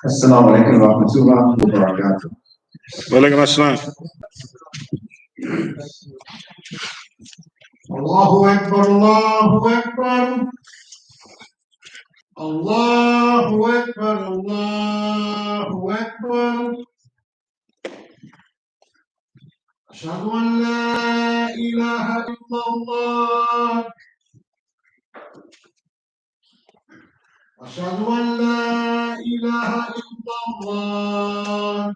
Assalamu alaikum wa rahmatullahi wa barakatuh. Walaikum assalam. Allahu Akbar, Allahu Akbar. Allahu Akbar, Allahu Akbar. Ashhadu an la ilaha illallah. Ashhadu an la ilaha illallah.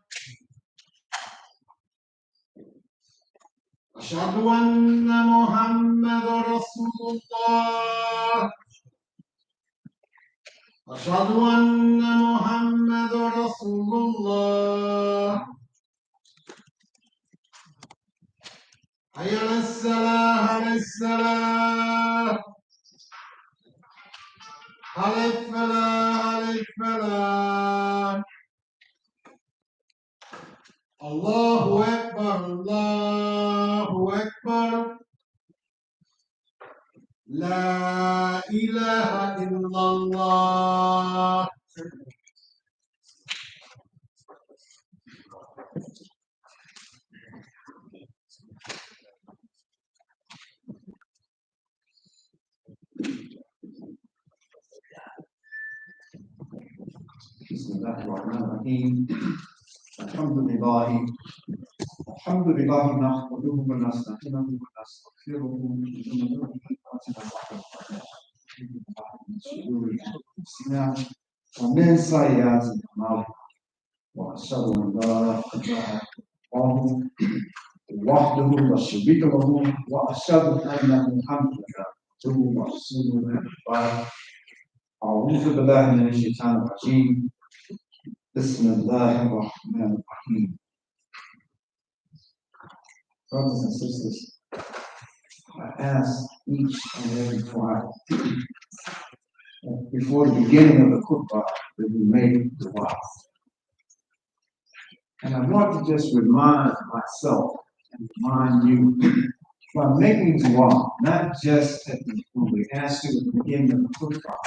أشهد أن محمد رسول الله. أشهد أن محمد رسول الله. حي على الصلاة، على الصلاة، على الفلاح، على الفلاح. الله أكبر، الله أكبر. لا إله إلا الله. Bismillahir Rahmanir Rahim. Alhamdulillah. Alhamdulillah nahmaduhu wa nasta'inuhu wa nastaghfiruhu wa na'udhu billahi min sayyiati a'malina wa ashhadu an la ilaha illallah wahdahu la sharika lahu wa ashhadu anna Muhammadan abduhu wa rasuluhu. أعوذ بالله من الشيطان الرجيم. بسم الله الرحمن الرحيم. Brothers and sisters, I ask each and every Friday, before the beginning of the Khutbah, that we make dua. And I want to just remind myself and remind you, by making dua, not just when we ask you at the beginning of the Khutbah,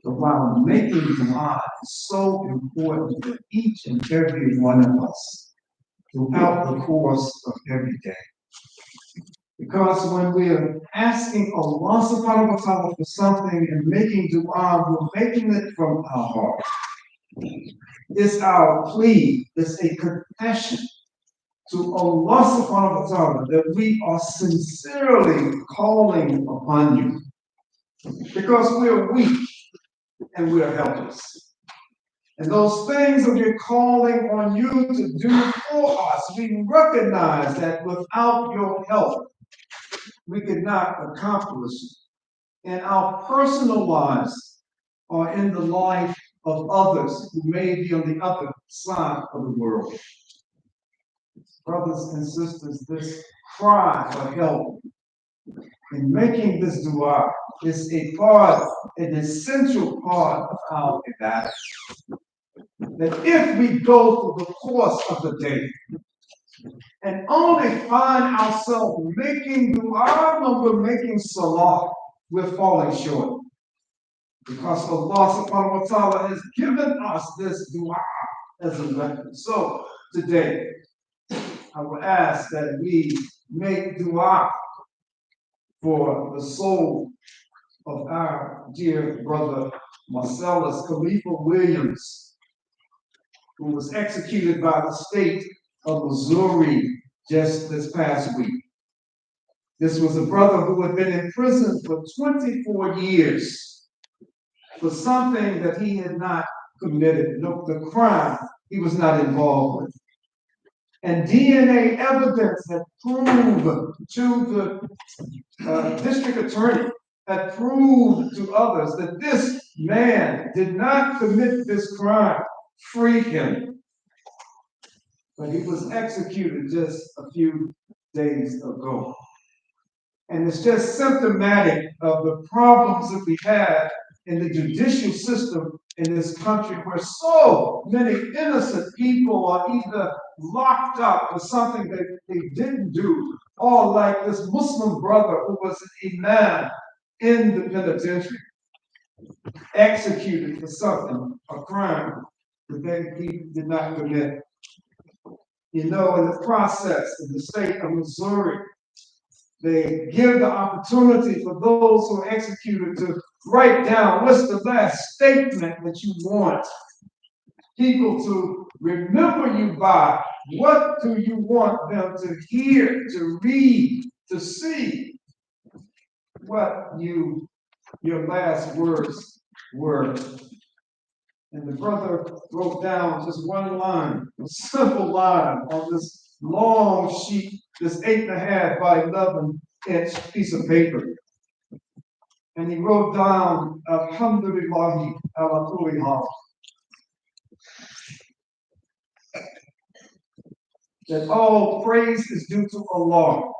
but while making dua is so important for each and every one of us throughout the course of every day. Because when we're asking Allah subhanahu wa ta'ala for something and making dua, we're making it from our heart. It's our plea, it's a confession to Allah subhanahu wa ta'ala that we are sincerely calling upon you. Because we're weak and we're helpless. And those things that we're calling on you to do for us, we recognize that without your help, we could not accomplish it in our personal lives or in the life of others who may be on the other side of the world. Brothers and sisters, this cry for help in making this dua is an essential part of our ibadah. That if we go through the course of the day and only find ourselves making dua when we're making salah, we're falling short. Because Allah subhanahu wa ta'ala has given us this dua as a weapon. So today, I will ask that we make dua for the soul of our dear brother Marcellus Khalifa Williams, who was executed by the state of Missouri just this past week. This was a brother who had been in prison for 24 years for something that he had not committed, the crime he was not involved with. And DNA evidence had proved to the district attorney, had proved to others that this man did not commit this crime. Free him. But he was executed just a few days ago. And it's just symptomatic of the problems that we have in the judicial system in this country, where so many innocent people are either locked up for something that they didn't do, or like this Muslim brother who was an imam in the penitentiary, executed for something, a crime that he did not commit. You know, in the process in the state of Missouri, they give the opportunity for those who are executed to write down what's the last statement that you want people to remember you by. What do you want them to hear, to read, to see? What your last words were. And the brother wrote down just one line, a simple line on this long sheet, this 8.5 by 11-inch piece of paper. And he wrote down, Alhamdulillahi ala kulli hal. That all praise is due to Allah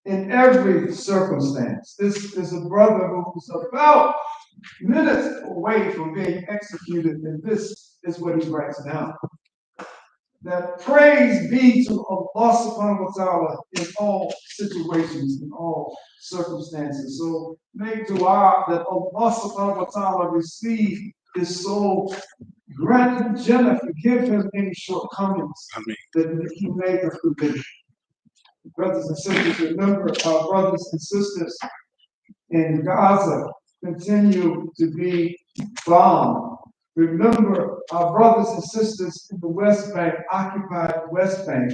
in every circumstance. This is a brother who was about minutes away from being executed, and this is what he writes down. That praise be to Allah subhanahu wa ta'ala in all situations, in all circumstances. So make dua that Allah subhanahu wa ta'ala receive his soul, grant him Jannah, forgive him any shortcomings that he may have committed. Brothers and sisters, remember our brothers and sisters in Gaza continue to be bombed. Remember our brothers and sisters in the West Bank, occupied West Bank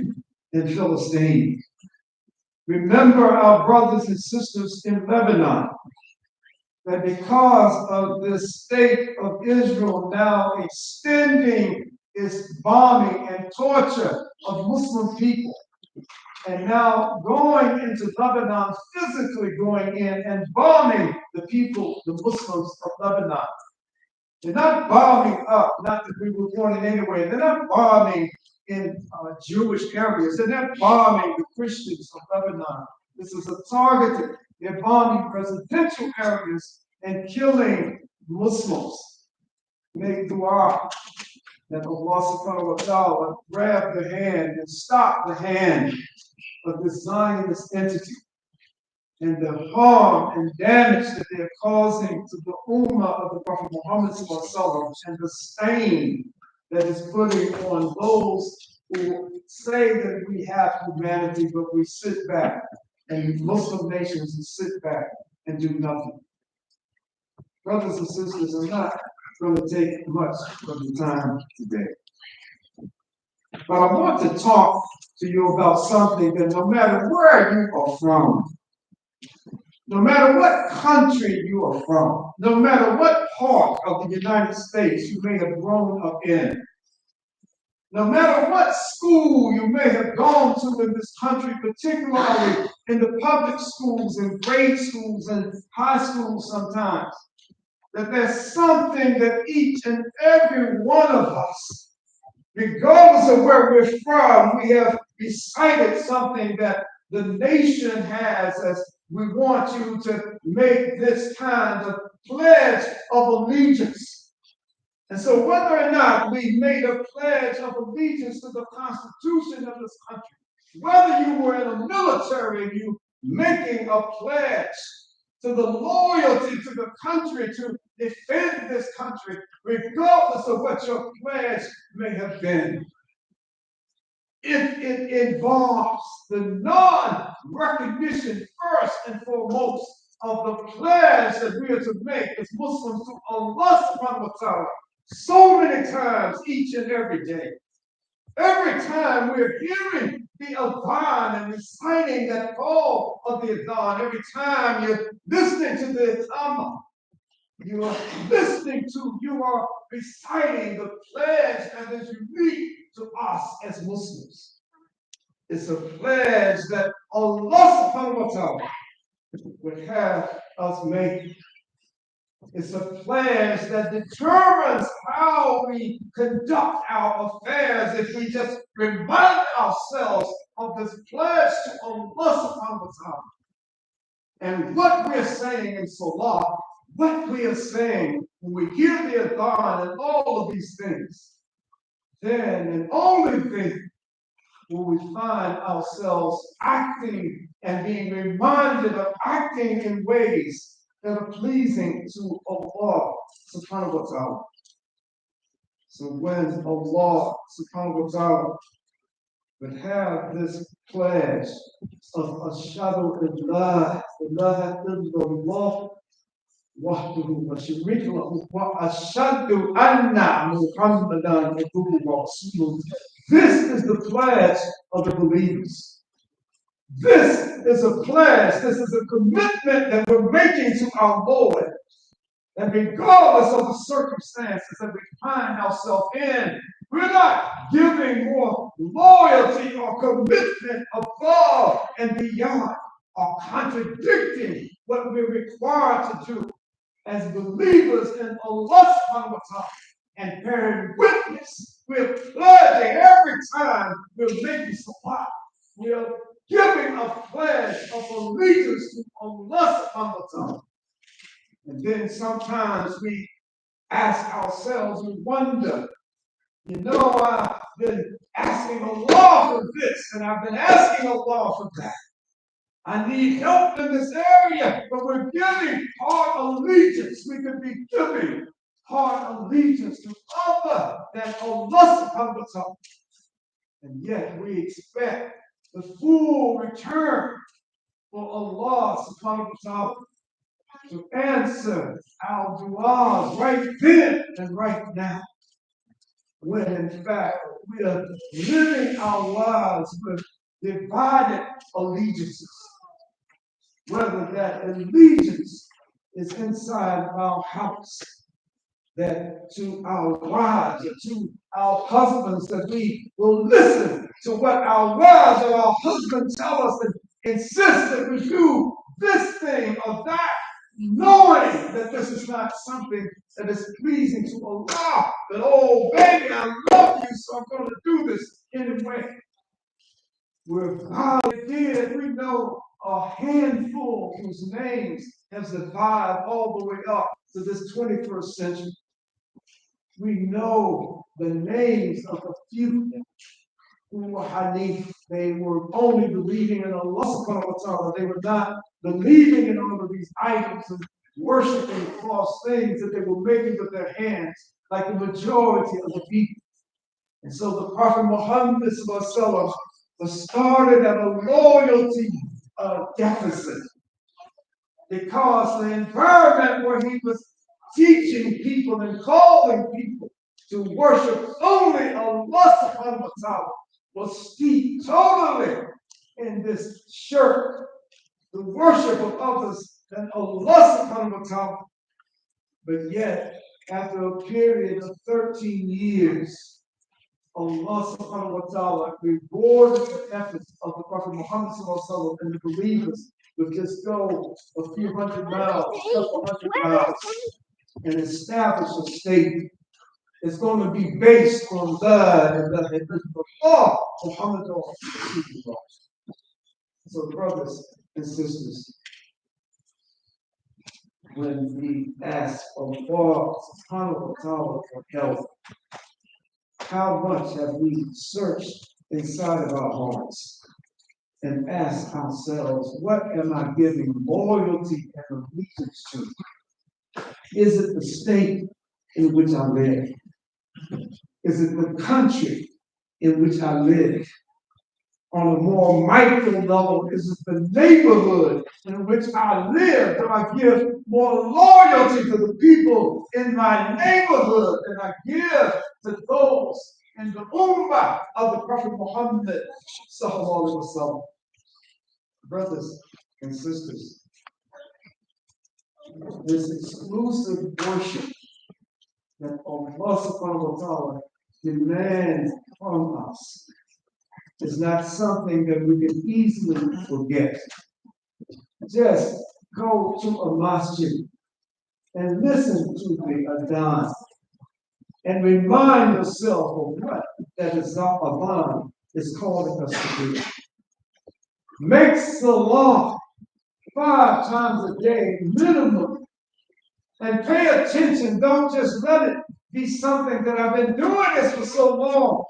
in Philistine. Remember our brothers and sisters in Lebanon, that because of this state of Israel now extending its bombing and torture of Muslim people, and now going into Lebanon, physically going in and bombing the people, the Muslims of Lebanon. They're not bombing up, not that we were born in any way. They're not bombing in Jewish areas. They're not bombing the Christians of Lebanon. This is a targeted. They're bombing residential areas and killing Muslims. Make dua that Allah subhanahu wa ta'ala grab the hand and stop the hand of this Zionist entity and the harm and damage that they're causing to the ummah of the Prophet Muhammad and the stain that is putting on those who say that we have humanity, but we sit back, and Muslim nations who sit back and do nothing. Brothers and sisters, I'm not going to take much of the time today. But I want to talk to you about something that no matter where you are from, no matter what country you are from, no matter what part of the United States you may have grown up in, no matter what school you may have gone to in this country, particularly in the public schools and grade schools and high schools sometimes, that there's something that each and every one of us, regardless of where we're from, we have recited something that the nation has as we want you to make this kind of pledge of allegiance. And so whether or not we made a pledge of allegiance to the Constitution of this country, whether you were in the military and you making a pledge to the loyalty to the country, to defend this country, regardless of what your pledge may have been, if it involves the non-recognition first and foremost of the pledge that we are to make as Muslims to Allah subhanahu wa ta'ala so many times each and every day. Every time we're hearing the adhan and reciting that call of the adhan, every time you're listening to the iqamah, you are reciting the pledge that is unique to us as Muslims. It's a pledge that Allah subhanahu wa ta'ala would have us make. It's a pledge that determines how we conduct our affairs if we just remind ourselves of this pledge to Allah subhanahu wa ta'ala. And what we're saying in Salah, what we are saying when we hear the adhan and all of these things, then and only then will we find ourselves acting and being reminded of acting in ways that are pleasing to Allah subhanahu wa ta'ala. So when Allah subhanahu wa ta'ala would have this pledge of Ashhadu illah ilaha illallah wahdahu wa sharika lahu wa ashhadu anna Muhammadan abduhu wa rasuluh. This is the pledge of the believers. This is a pledge, this is a commitment that we're making to our Lord. And regardless of the circumstances that we find ourselves in, we're not giving more loyalty or commitment above and beyond, or contradicting what we're required to do as believers in Allah subhanahu wa ta'ala and bearing witness. We're pledging every time we're making salah. We're giving a pledge of allegiance to Allah subhanahu wa ta'ala. And then sometimes we ask ourselves, we wonder, I've been asking Allah for this, and I've been asking Allah for that. I need help in this area, but we're giving heart allegiance. We could be giving heart allegiance to other than Allah subhanahu wa ta'ala. And yet we expect the full return for Allah subhanahu wa ta'ala to answer our du'as right then and right now. When in fact we are living our lives with divided allegiances. Whether that allegiance is inside our house, that to our wives or to our husbands, that we will listen to what our wives or our husbands tell us and insist that we do this thing or that, knowing that this is not something that is pleasing to Allah. That, oh baby, I love you, so I'm going to do this anyway. We're volunteered. We know a handful whose names have survived all the way up to this 21st century. We know the names of a few who were Hanif. They were only believing in Allah subhanahu wa ta'ala. They were not believing in all of these idols and worshiping false things that they were making with their hands, like the majority of the people. And so the Prophet Muhammad sallallahu was started at a loyalty deficit, because the environment where he was teaching people and calling people to worship only Allah subhanahu wa ta'ala was steeped totally in this shirk, the worship of others than Allah subhanahu wa ta'ala. But yet, after a period of 13 years, Allah subhanahu wa ta'ala rewarded the efforts of the Prophet Muhammad sallallahu and the believers would just go a few hundred miles, a couple hundred miles, and establish a state. It's going to be based on La ilaha illallah Muhammad Rasulullah. So, brothers and sisters, when we ask Allah subhanahu wa ta'ala for help, how much have we searched inside of our hearts and asked ourselves, what am I giving loyalty and allegiance to? Is it the state in which I live? Is it the country in which I live? On a more micro level, is it the neighborhood in which I live? Do I give more loyalty to the people in my neighborhood than I give to those in the ummah of the Prophet Muhammad sallallahu alaihi wasallam? Brothers and sisters, this exclusive worship that Allah subhanahu wa ta'ala demands from us is not something that we can easily forget. Just go to a masjid and listen to the adhan and remind yourself of what that adhan is calling us to do. Make salah 5 times a day minimum, and pay attention. Don't just let it be something that I've been doing this for so long.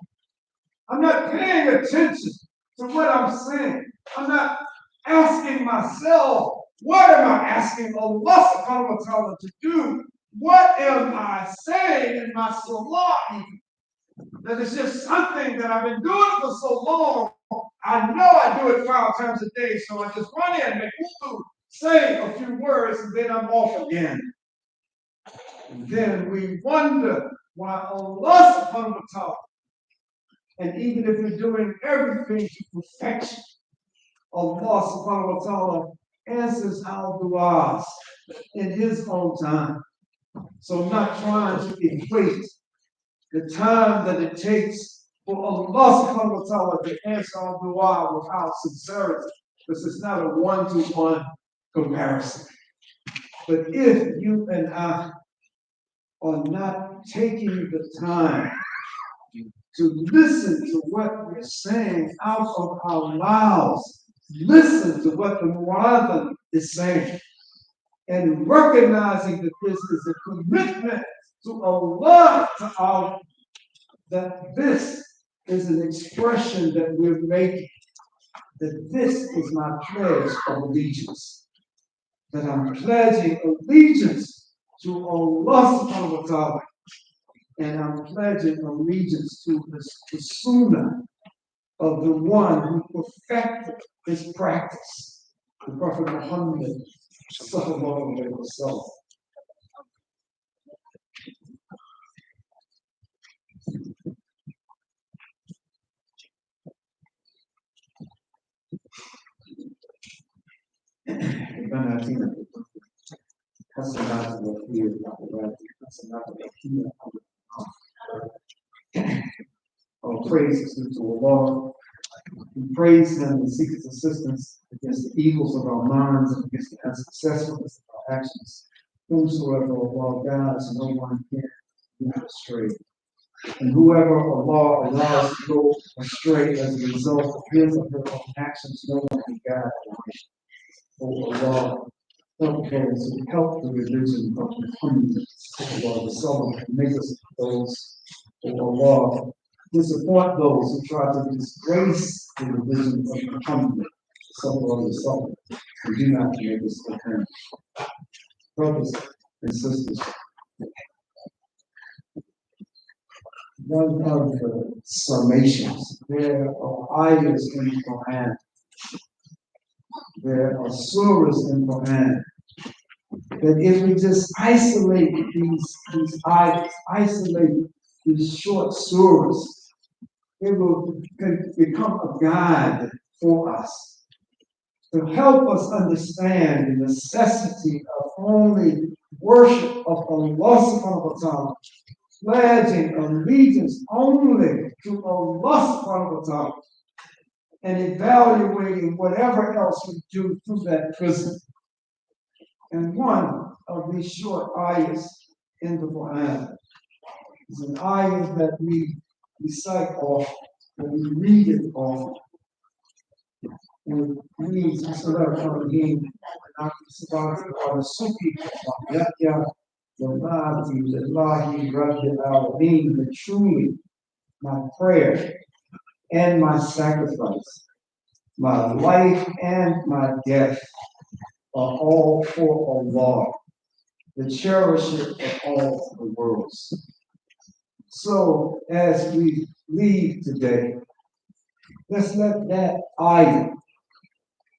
I'm not paying attention to what I'm saying. I'm not asking myself, what am I asking Allah subhanahu wa ta'ala to do? What am I saying in my salah? That it's just something that I've been doing for so long. I know I do it 5 times a day, so I just run in, make wudu, say a few words, and then I'm off again. And then we wonder why Allah subhanahu wa ta'ala, and even if we're doing everything to perfection, Allah subhanahu wa ta'ala answers our du'as in His own time. So I'm not trying to equate the time that it takes for Allah subhanahu wa ta'ala to answer our dua without sincerity, because it's not a one-to-one comparison. But if you and I are not taking the time to listen to what we're saying out of our mouths, listen to what the Mu'adhan is saying, and recognizing that this is a commitment to Allah Ta'ala, that this is an expression that we're making, that this is my pledge of allegiance, that I'm pledging allegiance to Allah subhanahu wa ta'ala, and I'm pledging allegiance to the sunnah of the one who perfected this practice, the Prophet Muhammad sallallahu alaihi wasallam. All praise is due to Allah. We praise Him and seek His assistance against the evils of our minds and against the unsuccessfulness of our actions. Whomsoever Allah guides, no one can lead astray. And whoever Allah allows to go astray as a result of his or her own actions, no one can guide. O Allah, help those who help the religion of Muhammad, and make us those, O Allah, who support those who try to disgrace the religion of Muhammad, and do not make us offend. Brothers and sisters, one of the summations, there are ayahs in the Quran, there are surahs in the Quran, that if we just isolate these ayahs, isolate these short surahs, it will become a guide for us to help us understand the necessity of only worship of Allah subhanahu wa ta'ala, pledging allegiance only to Allah subhanahu wa ta'ala, and evaluating whatever else we do through that prism. And one of these short ayahs in the Quran is an ayah that we recite often, that we read it often. And it reads, Salatul, but truly my prayer and my sacrifice, my life and my death are all for Allah, the cherisher of all the worlds. So as we leave today, let's let that ayah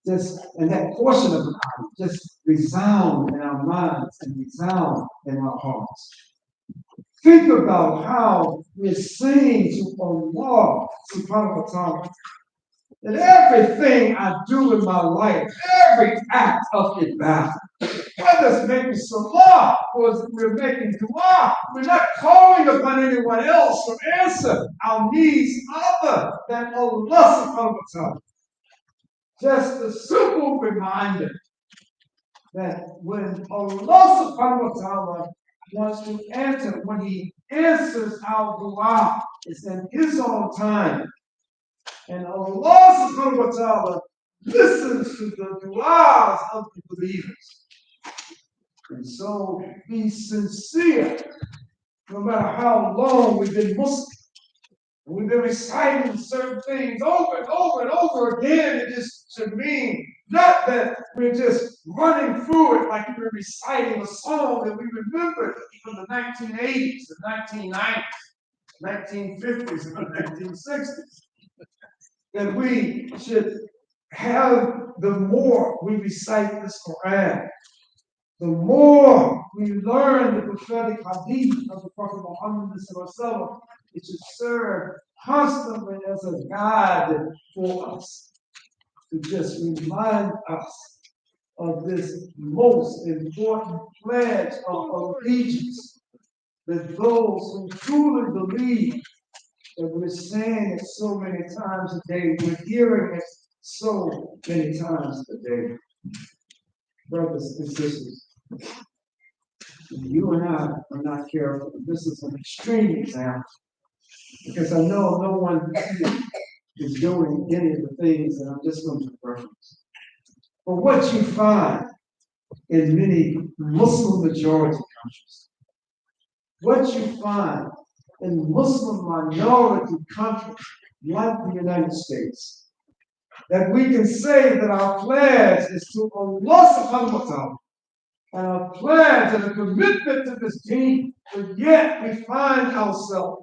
and that portion of the ayah just resound in our minds and resound in our hearts. Think about how we're saying to Allah subhanahu wa ta'ala that everything I do in my life, every act of ibadah, whether it's making salah or we're making dua, we're not calling upon anyone else to answer our needs other than Allah subhanahu wa ta'ala. Just a simple reminder that when Allah subhanahu wa ta'ala wants to answer, when He answers our dua, it's in His own time. And Allah subhanahu wa ta'ala listens to the du'as of the believers. And so be sincere, no matter how long we've been Muslim. We've been reciting certain things over and over and over again. It just should mean Not that we're just running through it like we're reciting a song that we remember from the 1980s, the 1990s, 1950s, and the 1960s. That we should have, the more we recite this Quran, the more we learn the prophetic hadith of the Prophet Muhammad, it should serve constantly as a guide for us to just remind us of this most important pledge of allegiance, that those who truly believe that we're saying it so many times a day, we're hearing it so many times a day. Brothers and sisters, you and I are not careful. This is an extreme example, because I know no one here is doing any of the things that I'm just going to reference. But what you find in many Muslim majority countries, what you find in Muslim minority countries like the United States, that we can say that our pledge is to Allah subhanahu wa ta'ala, and our pledge and a commitment to this deen, but yet we find ourselves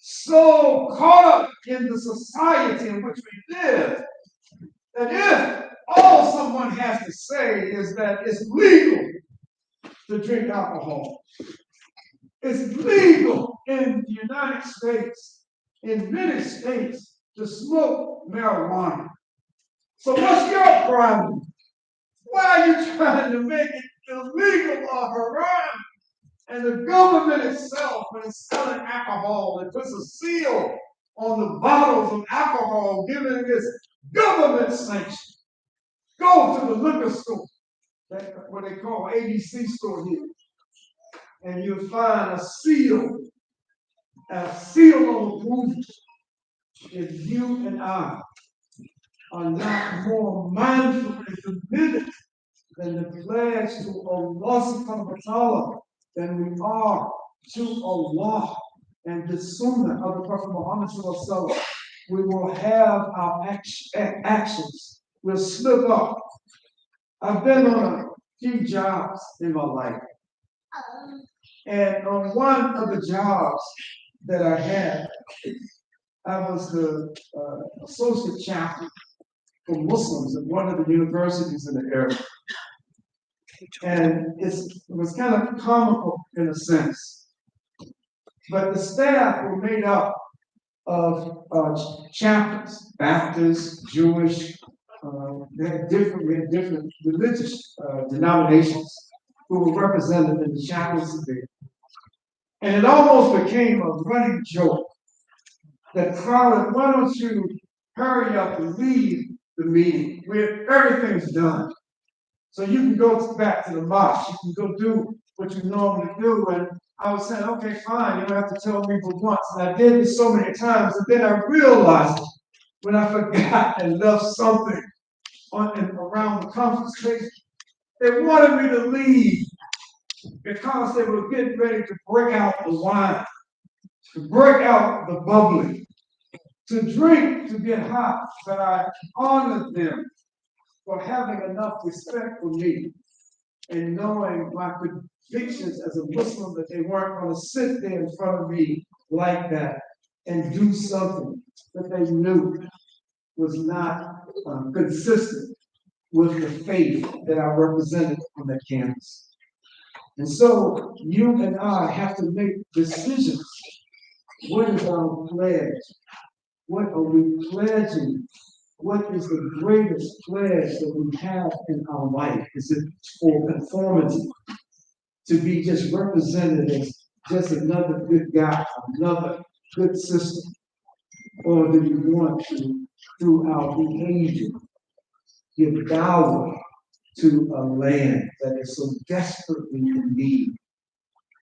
so caught up in the society in which we live, that if all someone has to say is that it's legal to drink alcohol, it's legal in the United States, in many states, to smoke marijuana. So what's your problem? Why are you trying to make it illegal or haram? And the government itself, when it's selling alcohol, it puts a seal on the bottles of alcohol, giving this government sanction. Go to the liquor store, what they call ABC store here, and you'll find a seal of approval. If you and I are not more mindful and committed than the pledge to Allah subhanahu wa ta'ala than we are to Allah and the Sunnah of the Prophet Muhammad sallallahu alaihi wasallam, we will have our actions will slip up. I've been on a few jobs in my life, and on one of the jobs that I had, I was the associate chaplain for Muslims at one of the universities in the area. And it was kind of comical in a sense. But the staff were made up of chaplains, Baptists, Jewish, we had different religious denominations who were represented in the chaplaincy there. And it almost became a running joke that crowded, why don't you hurry up and leave the meeting where everything's done, so you can go back to the mosque, you can go do what you normally do. And I was saying, okay, fine, you don't have to tell me but once. And I did this so many times, and then I realized when I forgot and left something on and around the conference station, they wanted me to leave because they were getting ready to break out the wine, to break out the bubbly, to drink, to get hot. But I honored them for having enough respect for me and knowing my convictions as a Muslim, that they weren't going to sit there in front of me like that and do something that they knew was not consistent with the faith that I represented on that campus. And so you and I have to make decisions. What is our pledge? What are we pledging? What is the greatest pledge that we have in our life? Is it for conformity? To be just represented as just another good guy, another good system? Or do you want to, through our behavior, give dawah to a land that is so desperately in need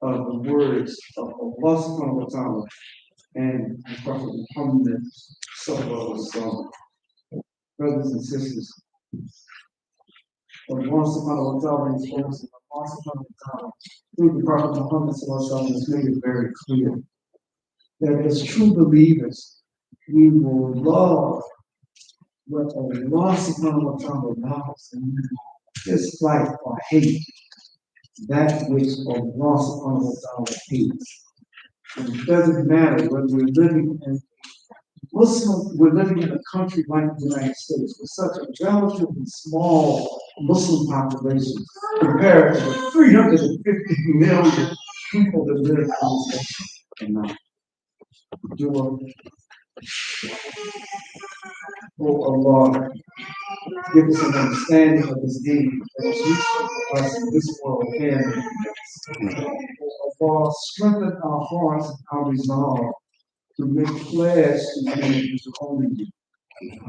of the words of Allah subhanahu wa ta'ala and the Prophet Muhammad sallallahu alaihi wasallam? Brothers and sisters, Allah subhanahu wa ta'ala is words of Allah subhanahu wa ta'ala through the Prophet Muhammad sallallahu alaihi wasallam has made it very clear that as true believers, we will love what Allah subhanahu wa ta'ala allows and dislike or hate that which Allah subhanahu wa ta'ala hates. And it doesn't matter whether we're living in we're living in a country like the United States with such a relatively small Muslim population compared to the 350 million people that live in this nation. And Jumah, oh Allah, give us an understanding of this deed that is useful for us in this world and in the next. Oh Allah, strengthen our hearts and our resolve to make pledge to you to only you.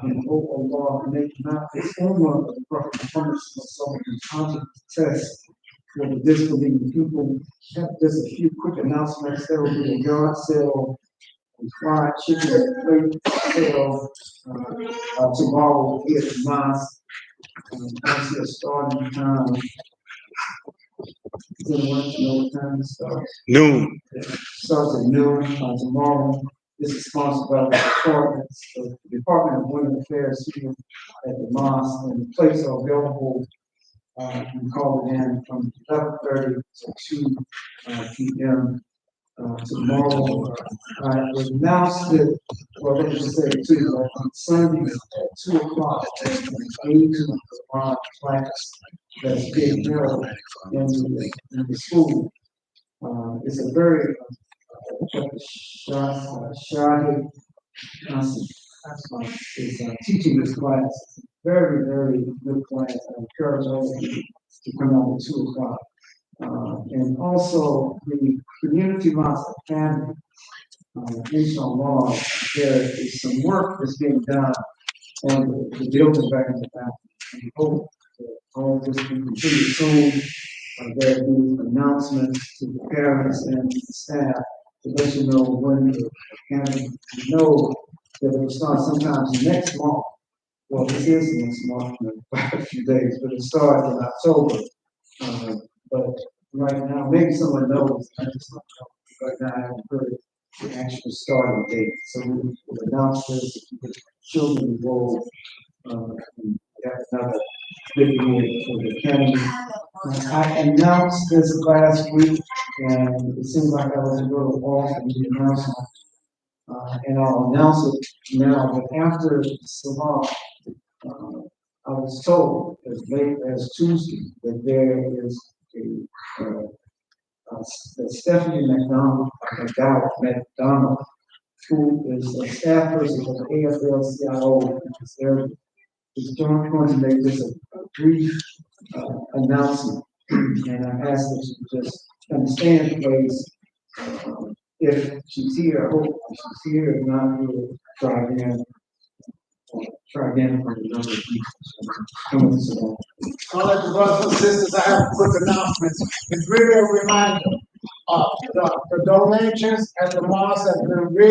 And oh Allah, make not this ummah of the Prophet Muhammad sallallahu test for the disbelieving people. Just a few quick announcements. There will be a yard sale and fried chicken plate sale tomorrow here at the mosque. I see a starting time. Does anyone know what time it starts? Noon. It starts at noon tomorrow. This is sponsored by the Department of Women Affairs here at the mosque, and the plates are available. You can call it in from 11:30 to 2 p.m. Tomorrow. I announced it, well, let me just say it too, on Sundays at 2 o'clock, there's an age of the Quran class that's being held in the school. It's a very Shahid is teaching this class. It's a very, very good class. I encourage all of you to come out at 2 o'clock. And also the community mosque academy, inshallah, there is some work that's being done on the building back in the back. We hope that all of this can continue soon. There will be announcements to the parents and the staff to let you know when the academy, you know that it will start sometimes next month. Well, this is next month in a few days, but it starts in October. But right now, maybe someone knows. I just don't know. Right now, I haven't heard the actual starting date. So we'll announce this to the children involved. And that's another big year for the academy. I announced this last week, and it seemed like I was a little off in the announcement. And I'll announce it now, but after Salah, I was told as late as Tuesday that there is that Stephanie McDonald, who is a staff person for the AFL-CIO in this area, is going to make this a brief announcement. And I asked that you just understand, please, if she's here, I hope she's here. If not, we'll try again. Try again for another week. Come on, so. All right, brothers and sisters, I have a quick announcement. It's really a reminder. The donations at the mosque have been really